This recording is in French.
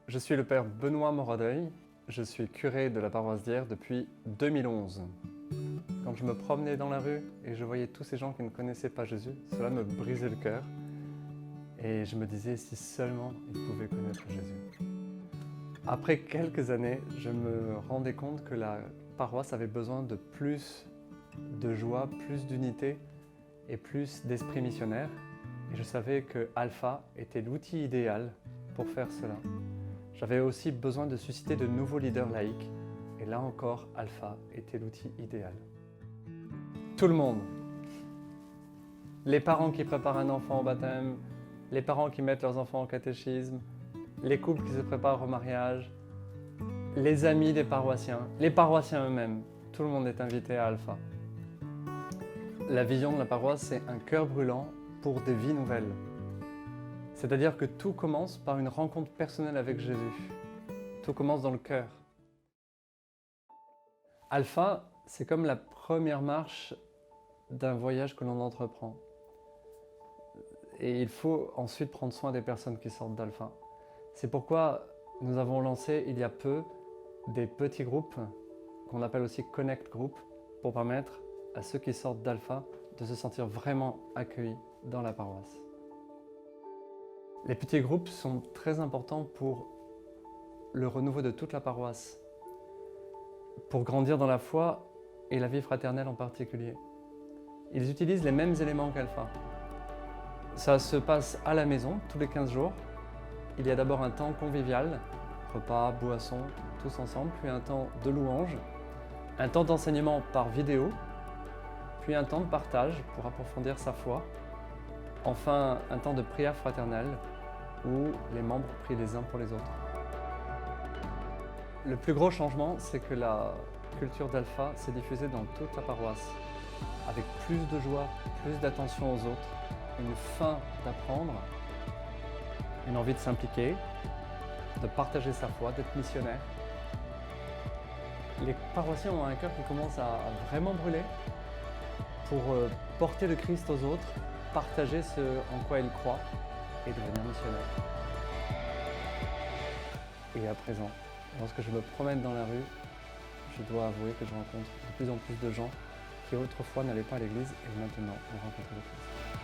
Je suis le père Benoît Moradeuil, je suis curé de la paroisse d'Hyères depuis 2011. Quand je me promenais dans la rue et je voyais tous ces gens qui ne connaissaient pas Jésus, cela me brisait le cœur et je me disais si seulement ils pouvaient connaître Jésus. Après quelques années, je me rendais compte que la paroisse avait besoin de plus de joie, plus d'unité et plus d'esprit missionnaire. Et je savais que Alpha était l'outil idéal pour faire cela. J'avais aussi besoin de susciter de nouveaux leaders laïcs. Et là encore, Alpha était l'outil idéal. Tout le monde. Les parents qui préparent un enfant au baptême, les parents qui mettent leurs enfants au catéchisme, les couples qui se préparent au mariage, les amis des paroissiens, les paroissiens eux-mêmes. Tout le monde est invité à Alpha. La vision de la paroisse, c'est un cœur brûlant pour des vies nouvelles. C'est-à-dire que tout commence par une rencontre personnelle avec Jésus. Tout commence dans le cœur. Alpha, c'est comme la première marche d'un voyage que l'on entreprend. Et il faut ensuite prendre soin des personnes qui sortent d'Alpha. C'est pourquoi nous avons lancé il y a peu des petits groupes, qu'on appelle aussi Connect Group, pour permettre à ceux qui sortent d'Alpha de se sentir vraiment accueillis dans la paroisse. Les petits groupes sont très importants pour le renouveau de toute la paroisse, pour grandir dans la foi et la vie fraternelle en particulier. Ils utilisent les mêmes éléments qu'Alpha. Ça se passe à la maison, tous les 15 jours. Il y a d'abord un temps convivial, repas, boissons, tous ensemble, puis un temps de louange, un temps d'enseignement par vidéo, puis un temps de partage pour approfondir sa foi, enfin un temps de prière fraternelle où les membres prient les uns pour les autres. Le plus gros changement, c'est que la culture d'Alpha s'est diffusée dans toute la paroisse, avec plus de joie, plus d'attention aux autres, une faim d'apprendre, une envie de s'impliquer, de partager sa foi, d'être missionnaire. Les paroissiens ont un cœur qui commence à vraiment brûler pour porter le Christ aux autres, partager ce en quoi ils croient et devenir missionnaire. Et à présent, lorsque je me promène dans la rue, je dois avouer que je rencontre de plus en plus de gens qui autrefois n'allaient pas à l'église et maintenant ont rencontré le Christ.